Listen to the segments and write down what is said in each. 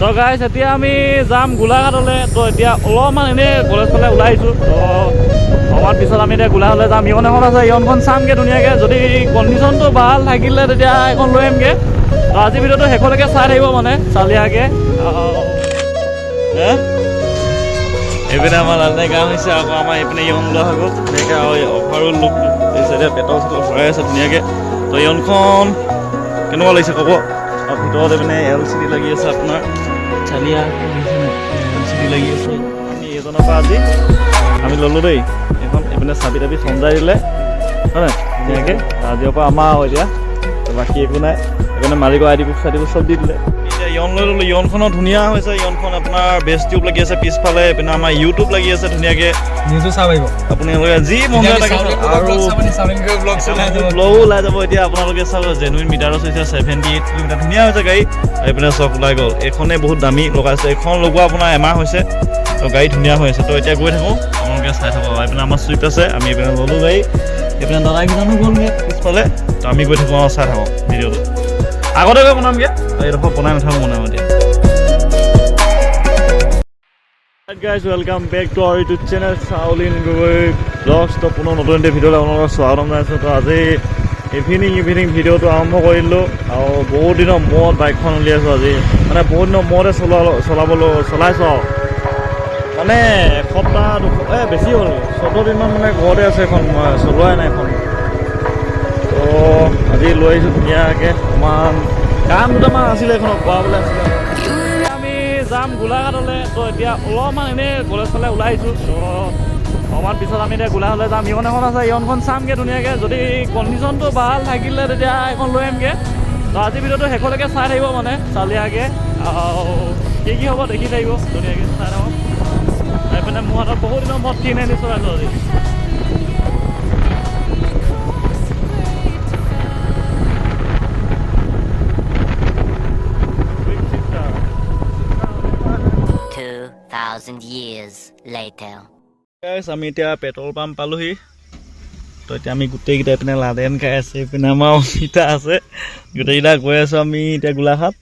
তো গাইছ এতিয়া আমি যাম গোলাঘাটলৈ। তো এতিয়া অলপমান এনেই কলেজ ফালে ওলাই আহিছোঁ। তো অকণমান পিছত আমি এতিয়া গোলাঘাটলৈ যাম। ইয়ন এখন আছে, ইয়নখন চামগৈ ধুনীয়াকৈ। যদি কণ্ডিশ্যনটো ভাল থাকিলে তেতিয়া এখন লৈ আহিমগৈ। তো আজি ভিডিঅ'টো শেষলৈকে চাই থাকিব মানে চালিয়াকৈ। এইপিনে আমাৰ লালনাই কাম হৈছে, আকৌ আমাৰ এইপিনে ইয়ন লোৱা হৈ গ'ল ধুনীয়াকৈ। আৰু অফাৰো লুকটো এই চাইডে পেটল চেটল ভৰাই আছে ধুনীয়াকৈ। তো ইয়নখন কেনেকুৱা লাগিছে ক'ব। আৰু ভিতৰত এইপিনে LCD লাগি আছে আপোনাৰ চালিয়া LCD লাগি আছে। আমি এইজনৰ পৰা আজি আমি ল'লোঁ দেই এইখন। এইপিনে চাবি তাবি চমজাই দিলে হয় নাই ধুনীয়াকৈ। আজিৰ পৰা আমাৰ আৰু এতিয়া বাকী একো নাই। এইপিনে মালিকৰ ID বুক চাইডি বুক চব দি দিলে। এতিয়া ইয়ন লৈ ল'লোঁ। ইয়নখনো ধুনীয়া হৈছে। ইয়নখন আপোনাৰ বেষ্ট টিউব লাগি আছে পিছফালে। এইপিনে আমাৰ ইউটিউব লাগি আছে ধুনীয়াকৈ। নিউজো চাব পাৰিব আপোনালোকে যি মন যায় তাকে। আৰু ব্লগো ওলাই যাব। এতিয়া আপোনালোকে চাব জেনুইন মিটাৰত হৈছে 78 কিলোমিটাৰ ধুনীয়া হৈছে গাড়ী। এইপিনে চক ওলাই গ'ল। এইখনেই বহুত দামী লগাইছে। এইখন লগোৱা আপোনাৰ এমাহ হৈছে। তো গাড়ী ধুনীয়া হৈ আছে। তো এতিয়া গৈ থাকোঁ, আপোনালোকে চাই থাকক। এইপিনে আমাৰ চুইফ্ট আছে, আমি এইপিনে ল'লোঁ গাড়ী। এইপিনে দাদাকেইজনো গ'লগৈ পিছফালে। তো আমি গৈ থাকোঁ আৰু চাই থাকক ভিডিঅ'টো। আগতে গৈ বনামগৈ, এইডোখৰ বনাই নাথাকোঁ মানে এতিয়া। Guys welcome back to our YouTube channel Chaulin Gogoi vlogs. তো পুনৰ নতুন এটি ভিডিঅ'লৈ আপোনালোকক স্বাগতম জনাইছোঁ। তো আজি ইভিনিং ভিডিঅ'টো আৰম্ভ কৰিলোঁ। আৰু বহুত দিনৰ মূৰত বাইকখন উলিয়াইছোঁ আজি। মানে বহুত দিনৰ মূৰতে চলাইছোঁ আৰু মানে এসপ্তাহ বেছি হ'ল 14 দিনমান মানে ঘৰতে আছে এখন, মই চলোৱাই নাই এখন। তো আজি লৈ আহিছোঁ ধুনীয়াকৈ। অকণমান কাম দুটামান আছিলে এইখনত কৰাবলৈ আছিলে। আমি যাম গোলাঘাটলৈ। তো এতিয়া অলপমান এনেই কলেজ ফালে ওলাই আহিছোঁ। তো অকণমান পিছত আমি এতিয়া গোলাঘাটলৈ যাম। ইয়ন এখন আছে, ইয়নখন চামগৈ ধুনীয়াকৈ। যদি কণ্ডিশ্যনটো ভাল থাকিলে তেতিয়া এখন লৈ আহিমগৈ। তো আজি ভিডিঅ'টো শেষলৈকে চাই থাকিব মানে চালিয়াকৈ। আৰু কি হ'ব দেখি থাকিব ধুনীয়াকৈ চাই থাকক। এইপিনে মোৰ হাতত বহুত দিনৰ মূৰত 390 চলাইছোঁ আজি। আমি এতিয়া পেট্ৰল পাম্প পালোহি। তো এতিয়া আমি গোটেইকেইটা এইপিনে লাডেন খাই আছে, এইপিনে আমাৰ অমিতা আছে, গোটেইকেইটা গৈ আছোঁ আমি এতিয়া গোলাঘাট।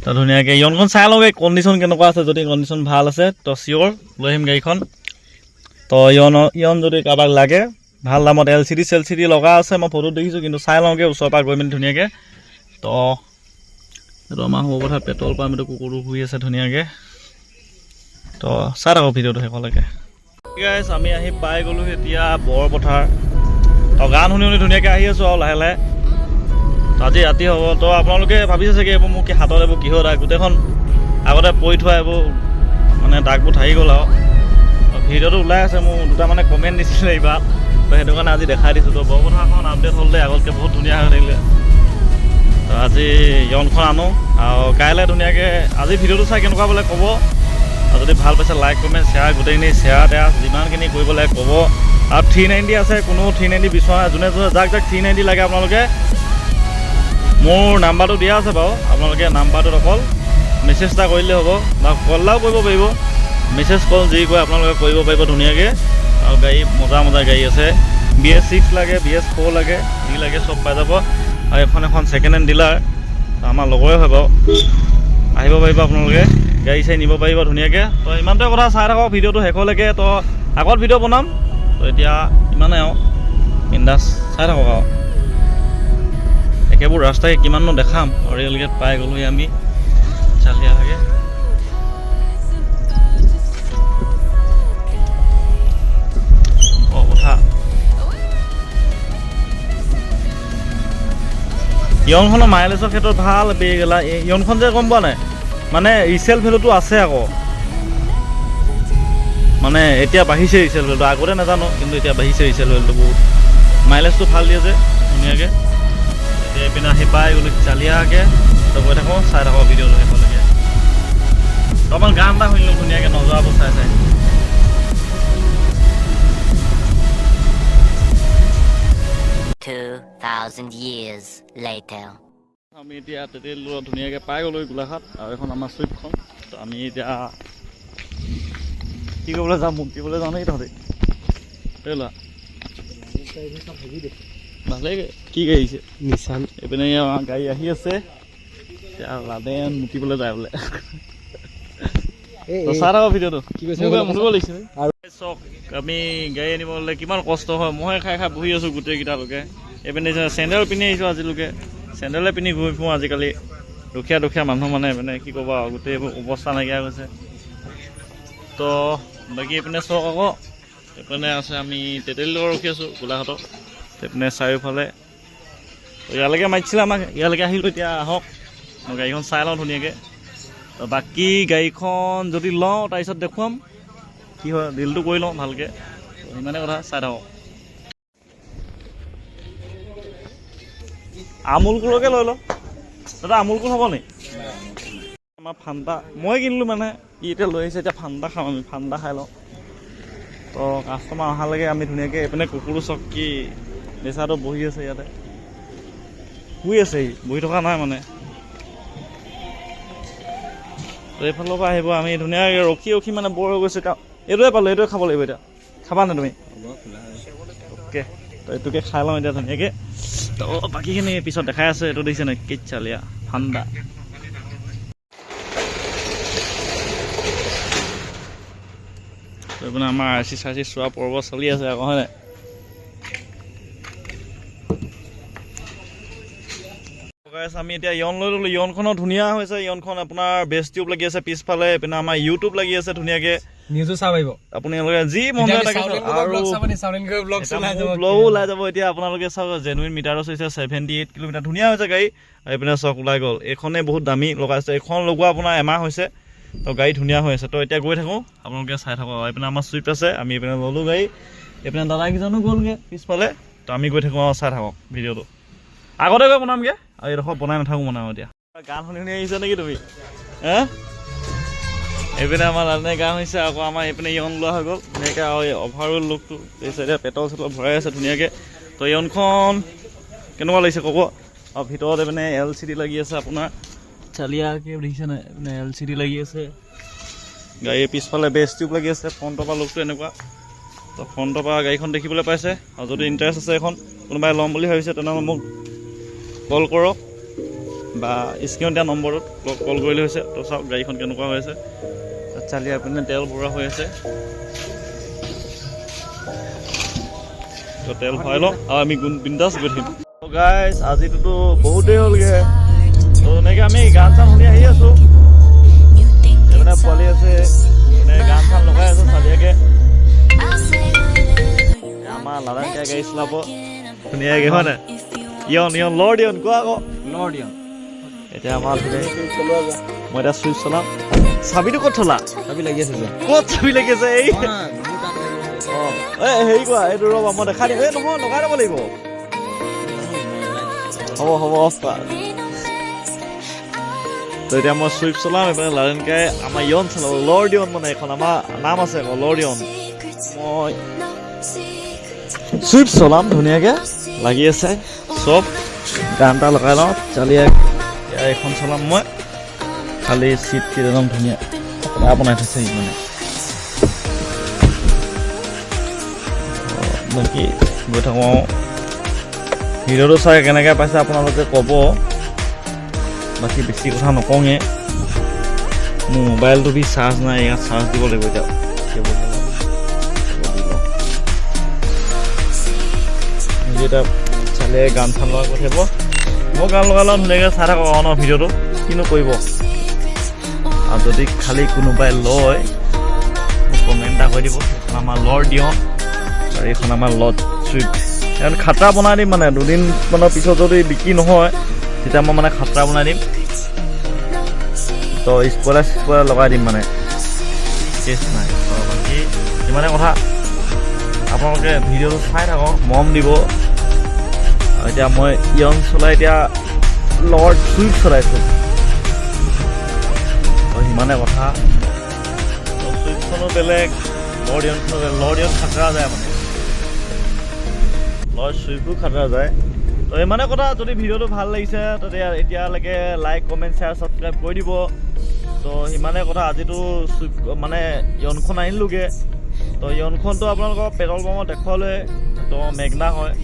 তো ধুনীয়াকৈ ইয়নখন চাই লওঁগৈ কণ্ডিশ্যন কেনেকুৱা আছে। যদি কণ্ডিশ্যন ভাল আছে তো চিয়'ৰ লৈ আহিম গাড়ীখন। তো ইয়ন যদি কাৰোবাক লাগে ভাল দামত LCD লগা আছে, মই ফটো দেখিছোঁ, কিন্তু চাই লওঁগৈ ওচৰৰ পৰা গৈ মেলি ধুনীয়াকৈ। তো এইটো আমাৰ হ'ব কথা পেট্ৰল পাম্প। এইটো কুকুৰটো শুই আছে ধুনীয়াকৈ। তো চাই থাকক ভিডিঅ'টো শেষলৈকে। গাইজ আমি আহি পাই গ'লোঁ এতিয়া বৰপথাৰ। তো গান শুনি ধুনীয়াকৈ আহি আছোঁ আৰু লাহে লাহে। তো আজি ৰাতি হ'ব। তো আপোনালোকে ভাবিছে চাগে এইবোৰ মোক কি হাতত এইবোৰ কিহৰ দাগ, গোটেইখন আগতে পৰি থোৱা এইবোৰ মানে দাগবোৰ থাকি গ'ল আৰু। ভিডিঅ'টো ওলাই আছে, মোৰ দুটা মানে কমেণ্ট দিছিলে এইবাৰ। তো সেইটো কাৰণে আজি দেখাই দিছোঁ। তো বৰপথাৰখন আপডেট হ'ল দেই, আগতকৈ বহুত ধুনীয়া হৈ থাকিলে। তো আজি ইয়নখন আনো আৰু কাইলৈ ধুনীয়াকৈ আজি ভিডিঅ'টো চাই কেনেকুৱা বোলে ক'ব। আৰু যদি ভাল পাইছে লাইক কমেণ্ট শ্বেয়াৰ গোটেইখিনি শ্বেয়াৰ যিমানখিনি কৰিব লাগে ক'ব। আৰু 390 আছে, কোনো 390 বিচৰা যোনে যাক 390 লাগে আপোনালোকে মোৰ নাম্বাৰটো দিয়া আছে বাৰু। আপোনালোকে নাম্বাৰটোত অকল মেছেজ এটা কৰিলে হ'ব, বা কল এটাও কৰিব পাৰিব। মেছেজ কল যি কয় আপোনালোকে কৰিব পাৰিব ধুনীয়াকৈ। আৰু গাড়ী মজা গাড়ী আছে। BS6 লাগে, BS4 লাগে, যি লাগে চব পাই যাব। আৰু এখন ছেকেণ্ড হেণ্ড ডিলাৰ, আমাৰ লগৰে হয় বাৰু। আহিব পাৰিব আপোনালোকে, গাড়ী চাই নিব পাৰিব ধুনীয়াকৈ। তো ইমানটোৱে কথা, চাই থাকক ভিডিঅ'টো শেষলৈকে। তো আগত ভিডিঅ' বনাম। তো এতিয়া ইমানেই আৰু বিন্দাছ চাই থাকক আৰু। একেবোৰ ৰাস্তাই কিমাননো দেখাম। ৰেলগেট পাই গ'লোহি আমি চালিয়ালৈকে। কথা ইয়নখনৰ মাইলেজৰ ক্ষেত্ৰত ভাল। ইয়নখন যে গম পোৱা নাই, মানে ৰিচেল ভেলুটো আছে আকৌ। মানে এতিয়া বাঢ়িছে ৰিচেল ভেলুটো, আগতে নাজানো কিন্তু এতিয়া বাঢ়িছে ৰিচেল ভেলুটো বহুত। মাইলেজটো ভাল দিয়ে যে ধুনীয়াকৈ। এতিয়া এইপিনে আহি পাই গ'লো চালিয়াকৈ। তো গৈ থাকোঁ, চাই থাকোঁ ভিডিঅ'টো শেষলৈকে। অকণমান গান এটা শুনিলোঁ ধুনীয়াকৈ নজৰাব চাই। আমি এতিয়া তেতেলীত ধুনীয়াকৈ পাই গ'লোঁ গোলাঘাট। আৰু এখন আমাৰ চুইফ্টখন। তো আমি এতিয়া কি কৰিবলৈ যাম, মুক্তিবলৈ যাওঁ নেকি তহঁতে? লোৱা ভালেই। কি গাড়ী আহিছে? নিচান। এইপিনে আমাৰ গাড়ী আহি আছে। এতিয়া লাদেন মুতিবলৈ যায় বোলে চাই থাকক ভিডিঅ'টো কি কৈছে মুতিব লাগিছে আৰু চাওক আমি গাড়ী আনিবলৈ কিমান কষ্ট হয় মই খাই খাই বহি আছোঁ গোটেইকেইটালৈকে এইপিনে চেণ্ডেল পিন্ধি আহিছোঁ আজিলৈকে চেণ্ডেলে পিন্ধি ঘূৰি ফুৰোঁ আজিকালি দুখীয়া মানুহ মানে কি ক'বা গোটেই অৱস্থা নাইকিয়া হৈছে তো বাকী এইপিনে চাওক আকৌ এইপিনে আছে আমি তেতেলী লগত ৰখি আছোঁ গোলাঘাটত এইপিনে চাৰিওফালে ইয়ালৈকে মাতিছিলে আমাক ইয়ালৈকে আহিলোঁ এতিয়া আহক মই গাড়ীখন চাই লওঁ ধুনীয়াকৈ বাকী গাড়ীখন যদি লওঁ তাৰপিছত দেখুৱাম কি হয় ডিলটো কৰি লওঁ ভালকৈ সিমানে কথা চাই থাকক আমুলকুলকে লৈ লওঁ দাদা আমুলকুল হ'ব নি আমাৰ ফান্তা মই কিনিলোঁ মানে ই এতিয়া লৈ আহিছে এতিয়া ফান্তা খাম আমি ফান্তা খাই লওঁ তো কাষ্টমাৰ অহালৈকে আমি ধুনীয়াকৈ এইপিনে কুকুৰো চকী বেচাটো বহি আছে ইয়াতে শুই আছে সি বহি থকা নাই মানে তো এইফালৰ পৰা আহিব আমি ধুনীয়াকৈ ৰখি মানে বৰ হৈ গৈছে এইটোৱে পালোঁ এইটোৱে খাব লাগিব এতিয়া খাবা নে তুমি অ'কে তো এইটোকে খাই লওঁ এতিয়া ধুনীয়াকৈ তো বাকীখিনি পিছত দেখাই আছে এইটো দেখিছে নাই কেটচালিয়া ঠাণ্ডা এইপিনে আমাৰ আৰ চি চোৱা পৰ্ব চলি আছে আকৌ হয় নাই আমি এতিয়া ইয়ন লৈ ল'লোঁ ইয়নখনো ধুনীয়া হৈছে ইয়নখন আপোনাৰ বেষ্ট টিউব লাগি আছে পিছফালে এইপিনে আমাৰ ইউটিউব লাগি আছে ধুনীয়াকৈ নিউজো চাব পাৰিব আপোনালোকে যি মন যায় তাকে আৰু ব্লগো ওলাই যাব এতিয়া আপোনালোকে চাওক জেনুইন মিটাৰৰ হৈছে 78 কিলোমিটাৰ ধুনীয়া হৈছে গাড়ী এইপিনে চাওক ওলাই গ'ল এইখনেই বহুত দামী লগাইছে এইখন লগোৱা আপোনাৰ এমাহ হৈছে তো গাড়ী ধুনীয়া হৈ আছে তো এতিয়া গৈ থাকোঁ আপোনালোকে চাই থাকক এইপিনে আমাৰ চুইফ্ট আছে আমি এইপিনে ল'লোঁ গাড়ী এইপিনে দাদাকেইজনো গ'লগৈ পিছফালে তো আমি গৈ থাকোঁ আৰু চাই থাকক ভিডিঅ'টো আগতে গৈ বনামগৈ আৰু এইডোখৰ বনাই নাথাকোঁ মানে এতিয়া গান শুনি আহিছা নেকি তুমি এইপিনে আমাৰ লালনে গান হৈছে আকৌ আমাৰ এইপিনে ইয়ন লোৱা হৈ গ'ল ধুনীয়াকৈ আৰু অভাৰঅল লুকটো এই চাইডে পেটল ভৰাই আছে ধুনীয়াকৈ তো ইয়নখন কেনেকুৱা লাগিছে ক'ব আৰু ভিতৰত এইপিনে LCD লাগি আছে আপোনাৰ চালিয়াকৈ দেখিছে নাই এইপিনে LCD লাগি আছে গাড়ীৰ পিছফালে বেষ্ট টিউব লাগি আছে ফ্ৰণ্টৰ পৰা লুকটো এনেকুৱা তো ফ্ৰণ্টৰ পৰা গাড়ীখন দেখিবলৈ পাইছে আৰু যদি ইণ্টাৰেষ্ট আছে এখন কোনোবাই ল'ম বুলি ভাবিছে তেনেহ'লে মোক কল কৰক বা স্ক্ৰীণত দিয়া নম্বৰটোত কল কৰিলে হৈছে তো চাওক গাড়ীখন কেনেকুৱা হৈ আছে চালিয়া পিনে তেল ভৰোৱা হৈ আছে তো তেল ভৰাই লওঁ আৰু আমি বিন্দাছ গৈ থাকিম গাইজ আজিটোতো বহুত দেৰি হ'লগৈ তো এনেকৈ আমি গান চান শুনি আহি আছোঁ এইপিনে পোৱালি আছে মানে গান চান লগাই আছোঁ চালিয়াকৈ আমাৰ লাদানকাই গাড়ী চলাব ধুনীয়াকৈ হয় নাই ইয়ন লৰ দিয়ন কোৱা আকৌ লৰ দিয়ন এতিয়া আমাৰ মই এতিয়া চুইচ চলাম চাবিটো ক'ত থলা চাবি লাগি আছে ক'ত চাবি লাগি আছে এই হেৰি কোৱা এইটো ৰ'বা মই দেখাই দিম এই নহয় লগাই ল'ব লাগিব হ'ব অফ কৰা তো এতিয়া মই চুইফ চলাম এইপিনে লাদেনকাই আমাৰ ইয়ন চলাব লৰ দিয়ন মানে এখন আমাৰ নাম আছে আকৌ লৰ দিয়ন মই চুইফ চলাম ধুনীয়াকৈ লাগি আছে চব গান এটা লগাই লওঁ চালিয়া এইখন চলাম মই খালি চিট একদম ধুনীয়া বেয়া বনাই থৈছে মানে বাকী গৈ থাকোঁ ভিডিঅ'টো চাই কেনেকৈ পাইছে আপোনালোকে ক'ব বাকী বেছি কথা নকওঁগৈ মোৰ মোবাইলটো বি চাৰ্জ নাই ইয়াত চাৰ্জ দিব লাগিব এতিয়া এতিয়া চালে গান চান লগাই গৈ থাকিব মই গান লগাই লওঁ ধুনীয়াকৈ চাই থাকক ন ভিডিঅ'টো কিনো কৰিব আৰু যদি খালি কোনোবাই লয় মোক কমেণ্ট এটা কৰি দিব এইখন আমাৰ লৰ দিয়ন আৰু এইখন আমাৰ লড চুইফ্ট সেইখন খাটৰা বনাই দিম মানে দুদিনমানৰ পিছত যদি বিক্ৰী নহয় তেতিয়া মই মানে খাটৰা বনাই দিম তো স্পইলাৰ লগাই দিম মানে কেছ নাই বাকী ইমানে কথা আপোনালোকে ভিডিঅ'টো চাই থাকক মৰম দিব এতিয়া মই ইয়ন চলাই এতিয়া লৰ্ড চুইফ্ট চলাইছোঁ সিমানে কথা চুইফ্টখনো বেলেগ লৰ্ড ইয়নখনো বেলেগ লৰ্ড ইয়ন খাটৰা যায় মানে লৰ্ড চুইফ্টো খাটৰা যায় তো ইমানে কথা যদি ভিডিঅ'টো ভাল লাগিছে তেতিয়া এতিয়ালৈকে লাইক কমেণ্ট শ্বেয়াৰ ছাবস্ক্ৰাইব কৰি দিব তো সিমানে কথা আজিতো চুইফ্ট মানে ইয়নখন আনিলোগৈ তো ইয়নখনটো আপোনালোকৰ পেট্ৰল পাম্পত দেখুৱালে তো মেগনা হয়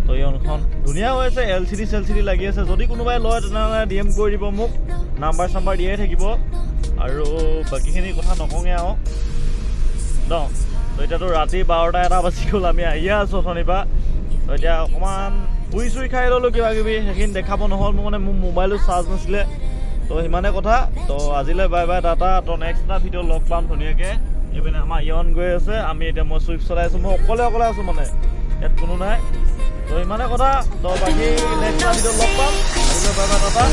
তো তো ইয়নখন ধুনীয়া হৈ আছে, LCD চেলচিডি লাগি আছে। যদি কোনোবাই লয় তেনেহ'লে DM কৰি দিব মোক, নাম্বাৰ চাম্বাৰ দিয়াই থাকিব। আৰু বাকীখিনি কথা নকওঁগৈ আৰু ন। তো এতিয়াতো ৰাতি 12টা বাজি গ'ল, আমি আহিয়ে আছোঁ অথনিৰ পৰা। তো এতিয়া অকণমান পুৰি চুৰি খাই ল'লোঁ কিবা কিবি, সেইখিনি দেখাব নহ'ল মোৰ, মানে মোৰ মোবাইলো চাৰ্জ নাছিলে। তো সিমানে কথা। তো আজিলৈ বাই বাই টাটা। তো নেক্সট এটা ভিডিঅ' লগ পাম ধুনীয়াকৈ। এইপিনে আমাৰ ইয়ন গৈ আছে, মই চুইফ্ট চলাই আছোঁ। মই অকলে আছোঁ, মানে ইয়াত কোনো নাই। তো ইমানে কথা। তো বাকী নেক্সট এটা ভিডিঅ' লগ পাম। আজিলৈ বাই বাই টাটা।